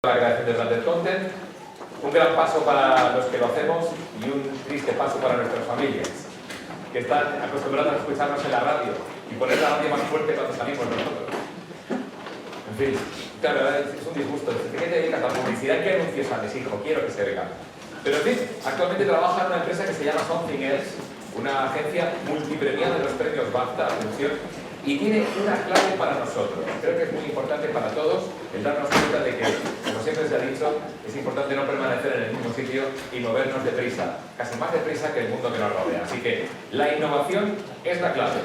La creación de branded content, un gran paso para los que lo hacemos y un triste paso para nuestras familias, que están acostumbrados a escucharnos en la radio y poner la radio más fuerte cuando salimos nosotros. En fin, claro, es un disgusto. ¿De qué te dedicas a la publicidad? ¿Qué anuncios haces, hijo? Quiero que se vea. Pero en fin, actualmente trabaja en una empresa que se llama Somethin Else, una agencia multipremiada de los premios BAFTA, atención, y tiene una clave para nosotros. Creo que es muy importante para todos el darnos cuenta de que, como siempre se ha dicho, es importante no permanecer en el mismo sitio y movernos deprisa, casi más deprisa que el mundo que nos rodea. Así que la innovación es la clave.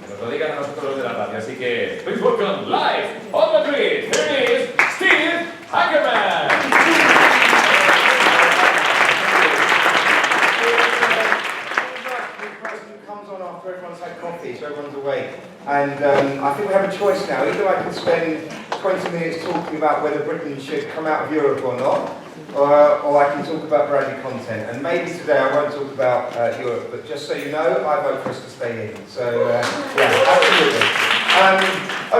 Que nos lo digan a nosotros los de la radio. Así que, please welcome live on the grid, here is Steve Ackerman. After everyone's had coffee, so everyone's awake. And I think we have a choice now. Either I can spend 20 minutes talking about whether Britain should come out of Europe or not, or I can talk about branded content. And maybe today I won't talk about Europe, but just so you know, I vote for us to stay in. So, yeah, absolutely.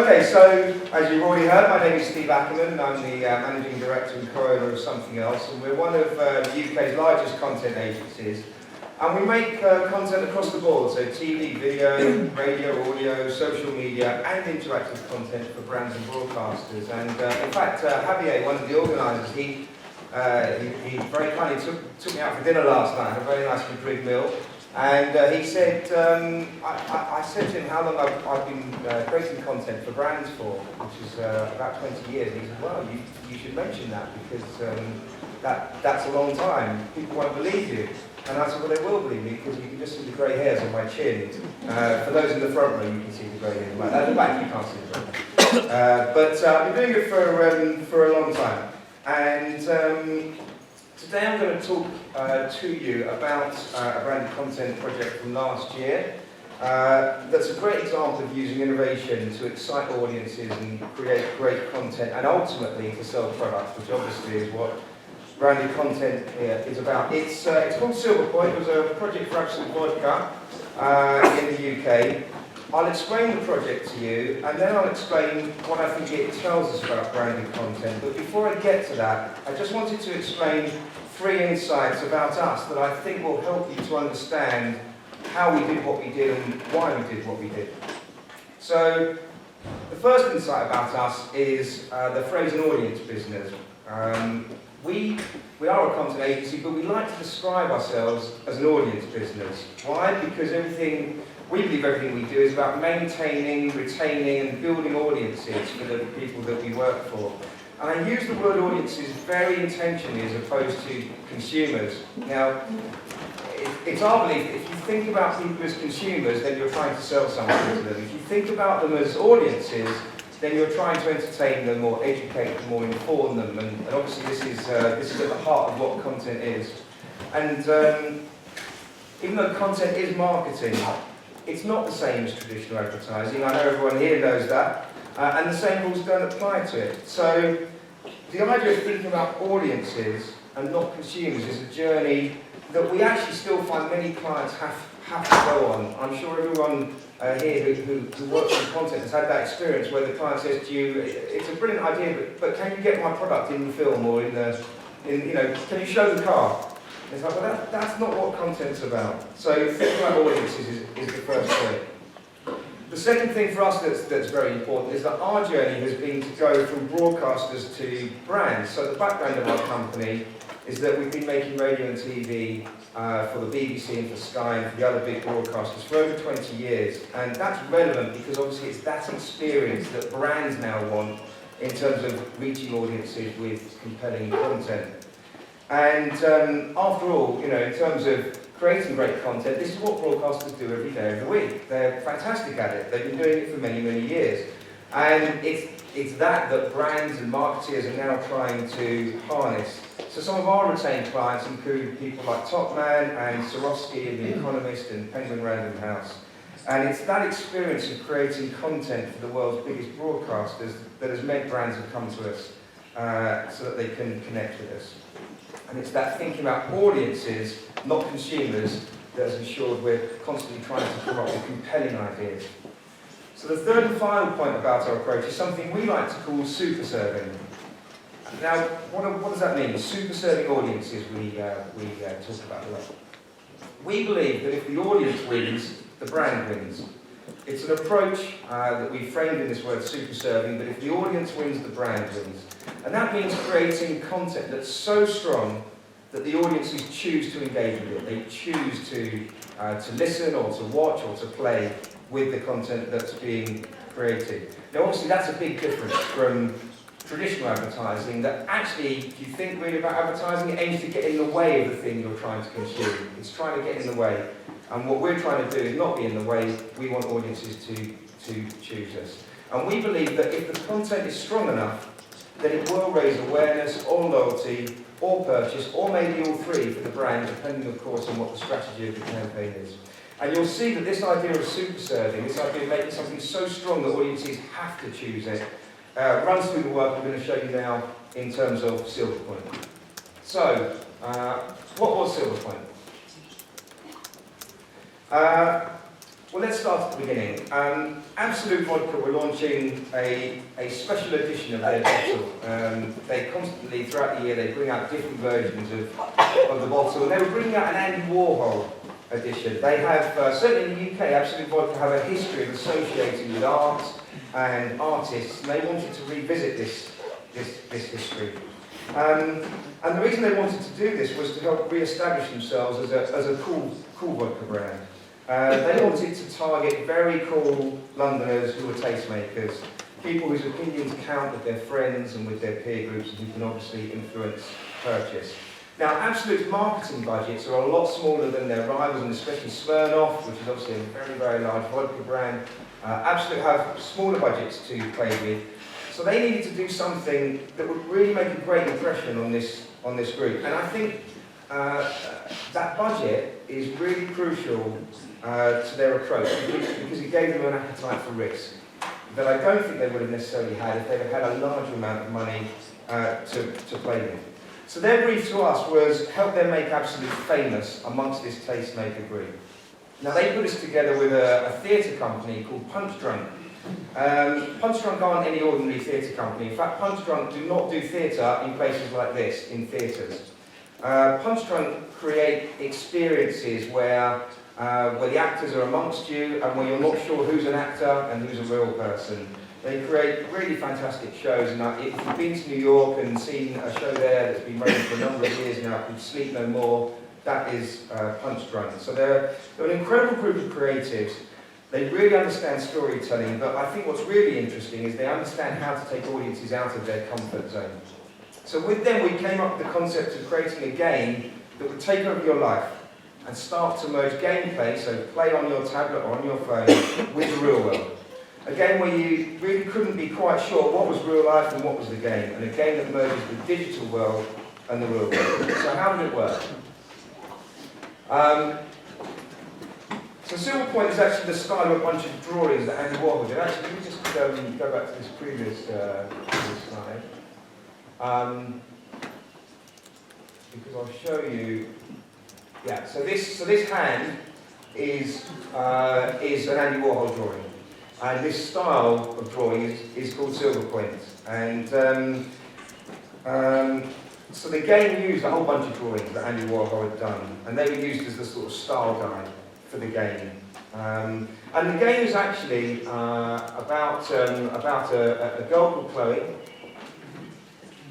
Okay, so as you've already heard, my name is Steve Ackerman, and I'm the Managing Director and co-owner of Somethin Else, and we're one of the UK's largest content agencies. And we make content across the board, so TV, video, radio, audio, social media, and interactive content for brands and broadcasters. And in fact, Javier, one of the organisers, he very kindly took me out for dinner last night, a very nice Madrid meal. And he said, I said to him how long I've been creating content for brands for, which is about 20 years. And he said, well, you should mention that, because that's a long time. People won't believe you. And I said, well, they will believe me, because you can just see the grey hairs on my chin. For those in the front row, you can see the grey hairs. At the back, you can't see the grey hairs. But I've been doing it for a long time. And today I'm going to talk to you about a branded content project from last year. That's a great example of using innovation to excite audiences and create great content, and ultimately to sell products, which obviously is what branded content is about. It's called Silver Point. It was a project for Absolute Vodka in the UK. I'll explain the project to you, and then I'll explain what I think it tells us about branded content. But before I get to that, I just wanted to explain 3 insights about us that I think will help you to understand how we did what we did and why we did what we did. So, the first insight about us is the phrase an audience business. We are a content agency, but we like to describe ourselves as an audience business. Why? Because we believe everything we do is about maintaining, retaining, and building audiences for the people that we work for. And I use the word audiences very intentionally as opposed to consumers. Now, it's our belief that if you think about people as consumers, then you're trying to sell something to them. If you think about them as audiences, then you're trying to entertain them or educate them or inform them, and obviously this is at the heart of what content is. And even though content is marketing, it's not the same as traditional advertising. I know everyone here knows that, and the same rules don't apply to it. So the idea of thinking about audiences and not consumers is a journey that we actually still find many clients have to go on. I'm sure everyone here who works on content has had that experience where the client says to you, it's a brilliant idea, but can you get my product in the film or can you show the car? It's like, well, that's not what content's about. So thinking about audiences is the first point. The second thing for us that's very important is that our journey has been to go from broadcasters to brands. So the background of our company is that we've been making radio and TV for the BBC and for Sky and for the other big broadcasters for over 20 years. And that's relevant because obviously it's that experience that brands now want in terms of reaching audiences with compelling content. And after all, in terms of creating great content, this is what broadcasters do every day of the week. They're fantastic at it. They've been doing it for many, many years. And it's that brands and marketeers are now trying to harness. So some of our retained clients include people like Topman and Swarovski and The Economist and Penguin Random House. And it's that experience of creating content for the world's biggest broadcasters that has meant brands have come to us so that they can connect with us. And it's that thinking about audiences, not consumers, that has ensured we're constantly trying to come up with compelling ideas. So the third and final point about our approach is something we like to call super serving. Now, what does that mean? Super serving audiences we talk about a lot. We believe that if the audience wins, the brand wins. It's an approach that we framed in this word super serving, but if the audience wins, the brand wins. And that means creating content that's so strong that the audiences choose to engage with it. They choose to listen or to watch or to play with the content that's being created. Now obviously that's a big difference from traditional advertising that actually, if you think really about advertising, it aims to get in the way of the thing you're trying to consume. It's trying to get in the way. And what we're trying to do is not be in the way. We want audiences to choose us. And we believe that if the content is strong enough, then it will raise awareness or loyalty or purchase, or maybe all three for the brand, depending of course on what the strategy of the campaign is. And you'll see that this idea of super serving, this idea of making something so strong that audiences have to choose it, runs through the work we're going to show you now in terms of Silver Point. So, what was Silver Point? Well, let's start at the beginning. Absolute Vodka were launching a special edition of their bottle. They constantly, throughout the year, they bring out different versions of the bottle. And they were bringing out an Andy Warhol edition. They have, certainly in the UK, Absolute Vodka have a history of associating with art and artists, and they wanted to revisit this history. And the reason they wanted to do this was to help re-establish themselves as a cool vodka brand. They wanted to target very cool Londoners who were tastemakers, people whose opinions count with their friends and with their peer groups and who can obviously influence purchase. Now, Absolute's marketing budgets are a lot smaller than their rivals, and especially Smirnoff, which is obviously a very, very large vodka brand. Absolute have smaller budgets to play with, so they needed to do something that would really make a great impression on this group. And I think that budget is really crucial to their approach because it gave them an appetite for risk that I don't think they would have necessarily had if they had a larger amount of money to play with. So their brief to us was help them make Absolute famous amongst this tastemaker group. Now they put us together with a theatre company called Punch Drunk. Punch Drunk aren't any ordinary theatre company. In fact, Punch Drunk do not do theatre in places like this, in theatres. Punch Drunk create experiences where the actors are amongst you and where you're not sure who's an actor and who's a real person. They create really fantastic shows, and if you've been to New York and seen a show there that's been running for a number of years now called Sleep No More, that is Punch Drunk. So they're an incredible group of creatives. They really understand storytelling, but I think what's really interesting is they understand how to take audiences out of their comfort zone. So with them we came up with the concept of creating a game that would take over your life and start to merge gameplay, so play on your tablet or on your phone, with the real world. A game where you really couldn't be quite sure what was real life and what was the game, and a game that merges the digital world and the real world. So how did it work? So Silver Point is actually the style of a bunch of drawings that Andy Warhol did. Actually, let me just go back to this previous slide. Because I'll show you. Yeah. So this hand is an Andy Warhol drawing, and this style of drawing is called Silver Point. And so the game used a whole bunch of drawings that Andy Warhol had done, and they were used as the sort of style guide for the game. And the game is actually about a girl called Chloe.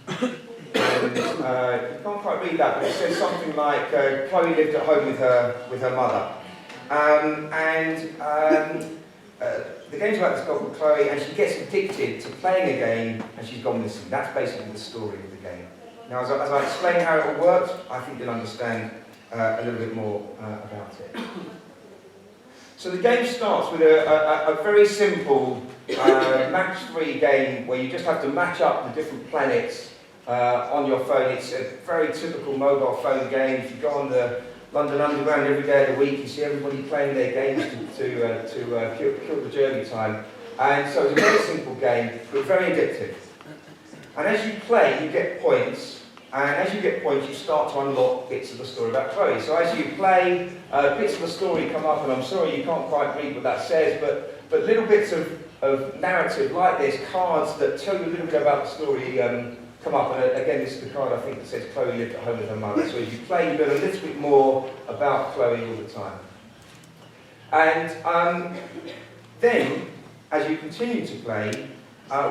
And you can't quite read that, but it says something like Chloe lived at home with her mother. The game's about this girl called Chloe, and she gets addicted to playing a game, and she's gone missing. That's basically the story of the game. Now, as I explain how it all works, I think you'll understand a little bit more about it. So the game starts with a very simple match 3 game where you just have to match up the different planets on your phone. It's a very typical mobile phone game. If you go on the London Underground every day of the week, you see everybody playing their games to kill the journey time. And so it's a very simple game, but very addictive. And as you play, you get points. And as you get points, you start to unlock bits of the story about Chloe. So as you play, bits of the story come up, and I'm sorry you can't quite read what that says, but little bits of narrative like this, cards that tell you a little bit about the story, come up, and again, this is the card I think that says Chloe lived at home with her mother. So as you play, you learn a little bit more about Chloe all the time. And then, as you continue to play,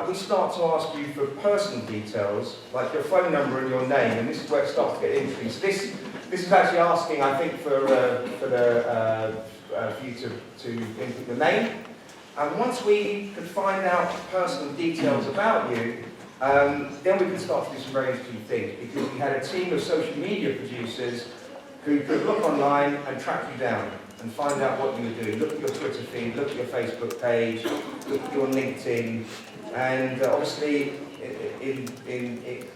we start to ask you for personal details, like your phone number and your name, and this is where it starts to get interesting. So this is actually asking, I think, for you to input your name. And once we can find out personal details about you, then we can start to do some very interesting things, because we had a team of social media producers who could look online and track you down and find out what you were doing. Look at your Twitter feed, look at your Facebook page, look at your LinkedIn, and obviously in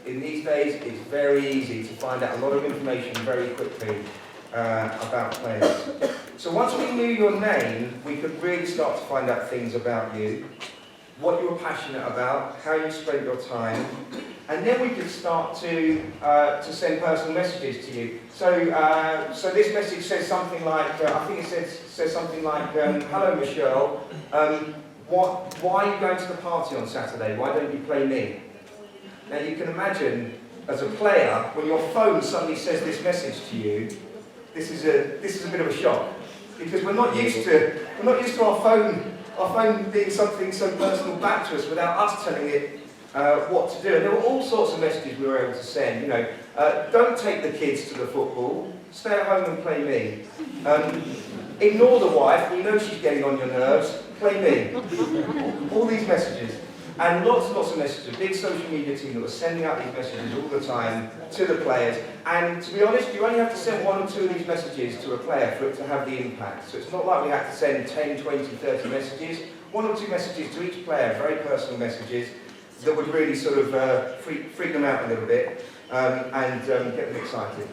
these days it's very easy to find out a lot of information very quickly about players. So once we knew your name, we could really start to find out things about you, what you were passionate about, how you spent your time, and then we could start to send personal messages to you. So this message says something like, I think it says something like, hello Michelle, why are you going to the party on Saturday? Why don't you play me? Now you can imagine, as a player, when your phone suddenly says this message to you, this is a bit of a shock, because we're not used to our phone being something so personal back to us without us telling it what to do. And there were all sorts of messages we were able to send. You know, don't take the kids to the football. Stay at home and play me. Ignore the wife. We know she's getting on your nerves. Play me. All these messages. And lots and lots of messages. A big social media team that was sending out these messages all the time to the players. And to be honest, you only have to send 1 or 2 of these messages to a player for it to have the impact. So it's not like we have to send 10, 20, 30 messages. 1 or 2 messages to each player, very personal messages, that would really sort of freak them out a little bit and get them excited.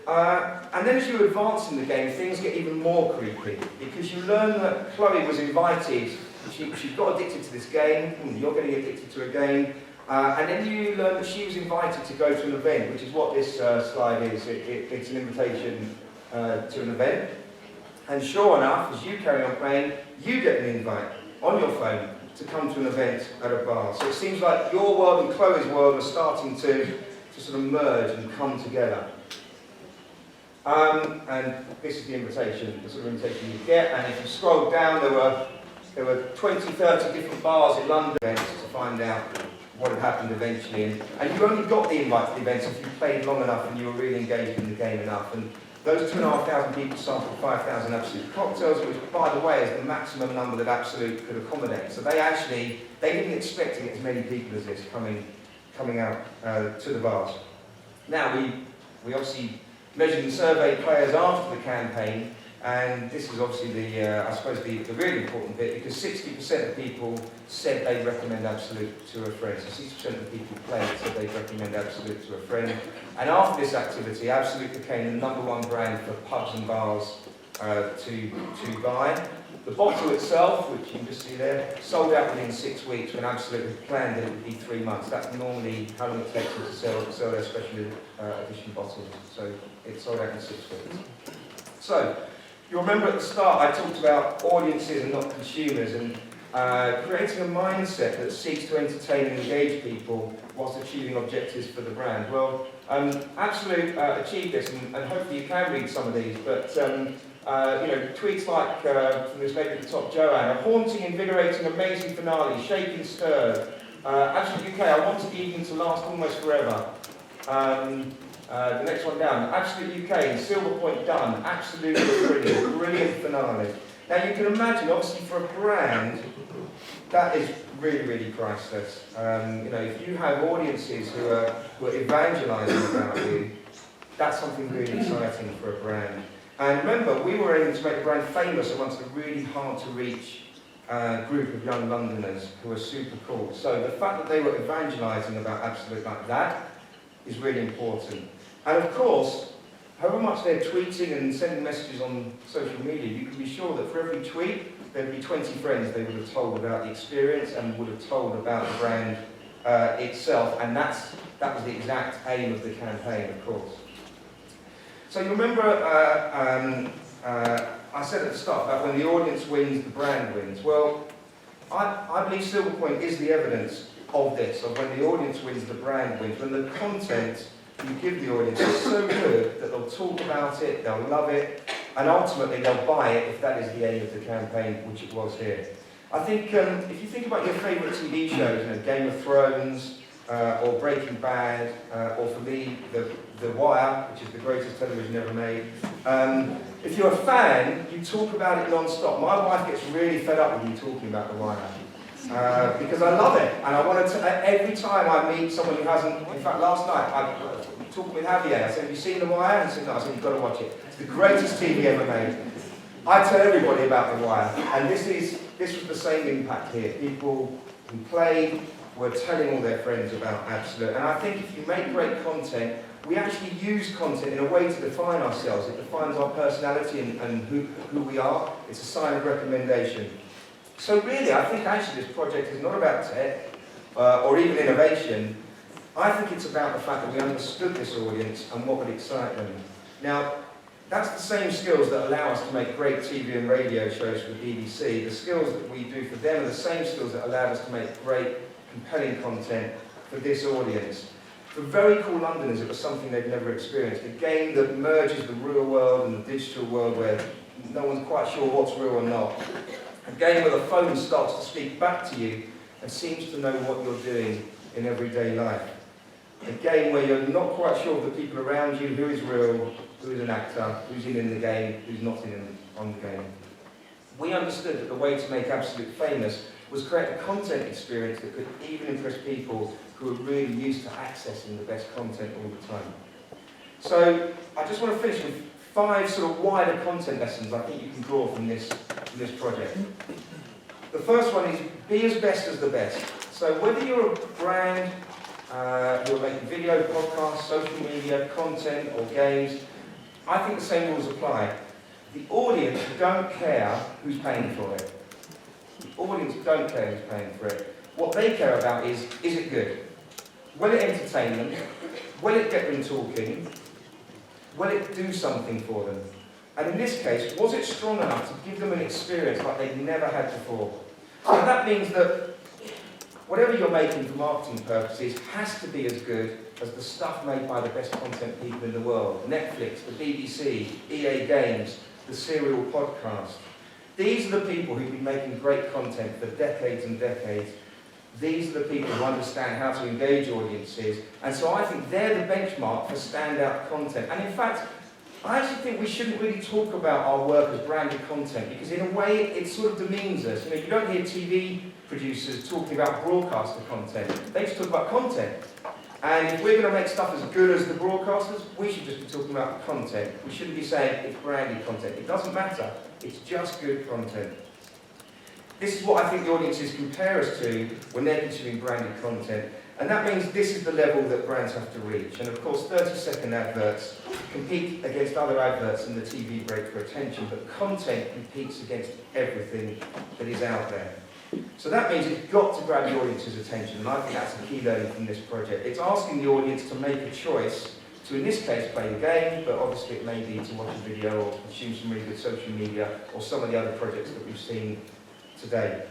And then as you advance in the game, things get even more creepy, because you learn that Chloe was invited. She got addicted to this game, you're getting addicted to a game, and then you learn that she was invited to go to an event, which is what this slide is. It's an invitation to an event. And sure enough, as you carry on playing, you get an invite on your phone to come to an event at a bar. So it seems like your world and Chloe's world are starting to sort of merge and come together. And this is the invitation, the sort of invitation you get. And if you scroll down, there were 20, 30 different bars in London to find out what had happened eventually. And you only got the invite to the events if you played long enough and you were really engaged in the game enough. And those 2,500 people sampled 5,000 Absolute cocktails, which, by the way, is the maximum number that Absolute could accommodate. So they didn't expect to get as many people as this coming out to the bars. Now, we obviously measured and surveyed players after the campaign, and this is obviously I suppose the really important bit, because 60% of people said they'd recommend Absolute to a friend. So 60% of the people who played said they'd recommend Absolute to a friend. And after this activity, Absolute became the #1 brand for pubs and bars to buy. The bottle itself, which you can just see there, sold out within 6 weeks, when Absolute had planned that it would be 3 months. That's normally how long it takes them to sell their special edition bottles. So it sold out in 6 weeks. So, you remember at the start I talked about audiences and not consumers, and creating a mindset that seeks to entertain and engage people whilst achieving objectives for the brand. Well, Absolute achieved this, and hopefully you can read some of these, but tweets like, from this lady at the top, Joanne, a haunting, invigorating, amazing finale, shaking, stirred. Absolute UK, I want the evening to last almost forever. The next one down, Absolute UK, Silver Point done, absolutely brilliant, brilliant finale. Now you can imagine, obviously for a brand, that is really, really priceless. If you have audiences who are evangelising about you, that's something really exciting for a brand. And remember, we were able to make the brand famous amongst a really hard to reach group of young Londoners who are super cool. So the fact that they were evangelising about Absolute like that is really important. And of course, however much they're tweeting and sending messages on social media, you can be sure that for every tweet, there'd be 20 friends they would have told about the experience and would have told about the brand itself. And that was the exact aim of the campaign, of course. So you remember, I said at the start that when the audience wins, the brand wins. Well, I believe Silver Point is the evidence of this, of when the audience wins, the brand wins, when the content you give the audience is so good that they'll talk about it, they'll love it, and ultimately they'll buy it if that is the aim of the campaign, which it was here. I think if you think about your favourite TV shows, Game of Thrones, or Breaking Bad, or for me, The Wire, which is the greatest television ever made. If you're a fan, you talk about it non-stop. My wife gets really fed up with me talking about The Wire. Because I love it, and I want to, every time I meet someone who hasn't, in fact last night, I was talking with Javier, I said, have you seen The Wire? And he said, no, I said, you've got to watch it. It's the greatest TV ever made. I tell everybody about The Wire, and this was the same impact here. People who played were telling all their friends about Absolute, and I think if you make great content, we actually use content in a way to define ourselves. It defines our personality and who we are. It's a sign of recommendation. So really, I think actually this project is not about tech or even innovation. I think it's about the fact that we understood this audience and what would excite them. Now, that's the same skills that allow us to make great TV and radio shows for the BBC. The skills that we do for them are the same skills that allowed us to make great, compelling content for this audience. For very cool Londoners, it was something they'd never experienced. A game that merges the real world and the digital world where no one's quite sure what's real or not. A game where the phone starts to speak back to you and seems to know what you're doing in everyday life. A game where you're not quite sure of the people around you, who is real, who is an actor, who's in the game, who's not on the game. We understood that the way to make Absolute famous was create a content experience that could even impress people who are really used to accessing the best content all the time. So I just want to finish with 5 sort of wider content lessons I think you can draw from this project. The first one is be as best as the best. So whether you're a brand, you're making video, podcasts, social media, content or games, I think the same rules apply. The audience don't care who's paying for it. The audience don't care who's paying for it. What they care about is it good? Will it entertain them? Will it get them talking? Will it do something for them? And in this case, was it strong enough to give them an experience like they'd never had before? So that means that whatever you're making for marketing purposes has to be as good as the stuff made by the best content people in the world. Netflix, the BBC, EA Games, the Serial Podcast. These are the people who've been making great content for decades and decades. These are the people who understand how to engage audiences. And so I think they're the benchmark for standout content. And in fact, I actually think we shouldn't really talk about our work as branded content, because in a way it sort of demeans us. You don't hear TV producers talking about broadcaster content. They just talk about content. And if we're going to make stuff as good as the broadcasters, we should just be talking about content. We shouldn't be saying it's branded content. It doesn't matter. It's just good content. This is what I think the audiences compare us to when they're consuming branded content. And that means this is the level that brands have to reach. And of course, 30-second adverts compete against other adverts in the TV break for attention, but content competes against everything that is out there. So that means it's got to grab the audience's attention, and I think that's the key learning from this project. It's asking the audience to make a choice to, in this case, play the game, but obviously it may be to watch a video or consume some really good social media or some of the other projects that we've seen today.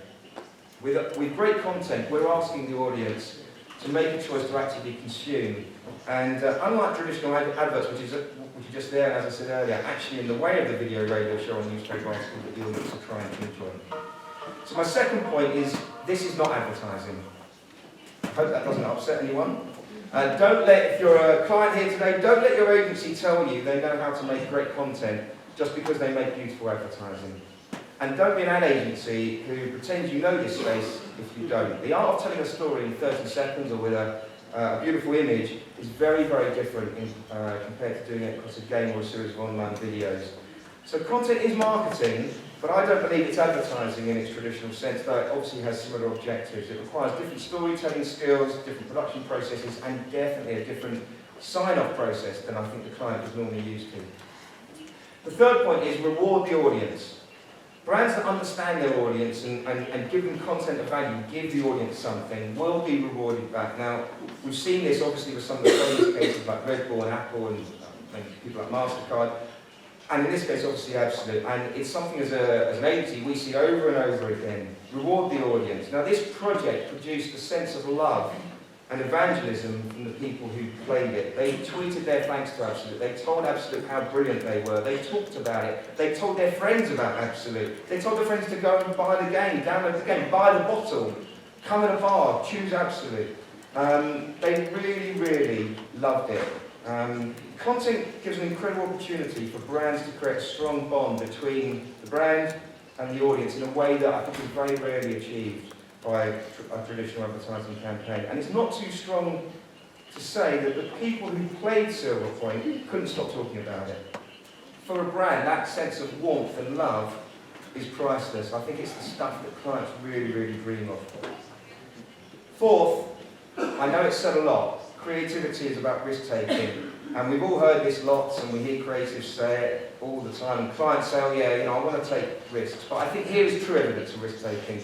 With great content, we're asking the audience to make a choice to actively consume. And unlike traditional adverts, which are just there, and as I said earlier, actually in the way of the video, radio show, and newspaper article that the audience are trying to enjoy. So my second point is, this is not advertising. I hope that doesn't upset anyone. If you're a client here today, don't let your agency tell you they know how to make great content just because they make beautiful advertising. And don't be an ad agency who pretends you know this space if you don't. The art of telling a story in 30 seconds or with a beautiful image is very, very different compared to doing it across a game or a series of online videos. So content is marketing, but I don't believe it's advertising in its traditional sense, though it obviously has similar objectives. It requires different storytelling skills, different production processes, and definitely a different sign-off process than I think the client is normally used to. The third point is reward the audience. Brands that understand their audience and give them content of value, give the audience something, will be rewarded back. Now, we've seen this obviously with some of the famous cases like Red Bull and Apple and people like MasterCard. And in this case, obviously, absolute. And it's something as an agency we see over and over again. Reward the audience. Now, this project produced a sense of love and evangelism from the people who played it. They tweeted their thanks to Absolute. They told Absolute how brilliant they were. They talked about it. They told their friends about Absolute. They told their friends to go and buy the game, download the game, buy the bottle, come in a bar, choose Absolute. They really, really loved it. Content gives an incredible opportunity for brands to create a strong bond between the brand and the audience in a way that I think is very rarely achieved by a traditional advertising campaign. And it's not too strong to say that the people who played Silver Point couldn't stop talking about it. For a brand, that sense of warmth and love is priceless. I think it's the stuff that clients really, really dream of. Fourth, I know it's said a lot, creativity is about risk-taking. And we've all heard this lots, and we hear creatives say it all the time. And clients say, oh yeah, you know, I want to take risks. But I think here is true evidence of risk-taking.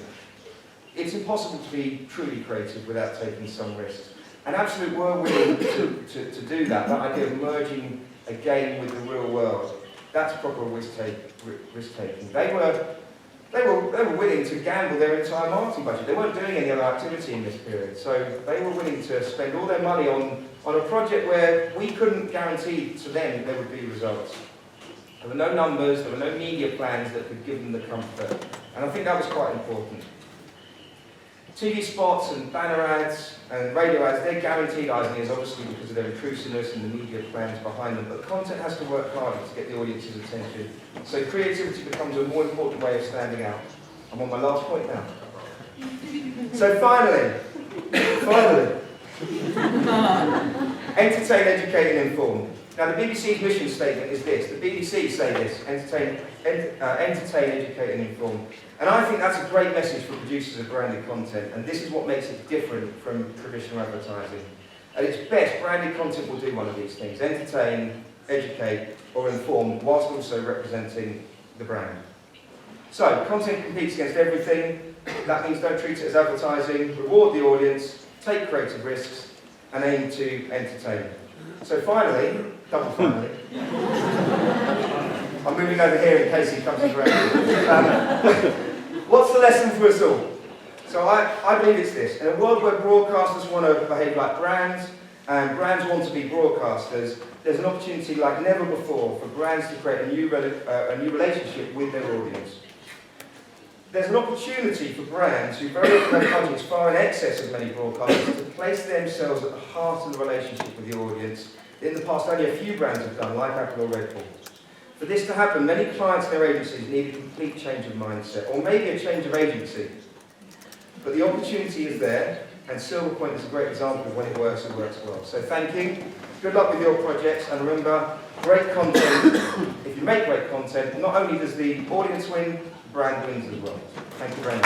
It's impossible to be truly creative without taking some risks. And Absolute were willing to do that, that idea of merging a game with the real world. That's proper risk-taking. They were willing to gamble their entire marketing budget. They weren't doing any other activity in this period. So they were willing to spend all their money on a project where we couldn't guarantee to them there would be results. There were no numbers, there were no media plans that could give them the comfort. And I think that was quite important. TV spots and banner ads and radio ads, they're guaranteed ideas, obviously because of their intrusiveness and the media plans behind them, but content has to work harder to get the audience's attention. So creativity becomes a more important way of standing out. I'm on my last point now. So finally, entertain, educate and inform. Now the BBC's mission statement is this. The BBC say this, entertain, educate and inform. And I think that's a great message for producers of branded content, and this is what makes it different from traditional advertising. At its best, branded content will do one of these things, entertain, educate or inform, whilst also representing the brand. So, content competes against everything. That means don't treat it as advertising, reward the audience, take creative risks, and aim to entertain. So finally, double finally, I'm moving over here in case he comes around. What's the lesson for us all? So I believe it's this. In a world where broadcasters want to behave like brands, and brands want to be broadcasters, there's an opportunity like never before for brands to create a new relationship with their audience. There's an opportunity for brands who very often have budgets far in excess of many broadcasters to place themselves at the heart of the relationship with the audience. In the past, only a few brands have done, like Apple or Red Bull. For this to happen, many clients and their agencies need a complete change of mindset, or maybe a change of agency. But the opportunity is there, and Silver Point is a great example of when it works well. So thank you, good luck with your projects, and remember, great content, if you make great content, not only does the audience win, the brand wins as well. Thank you very much.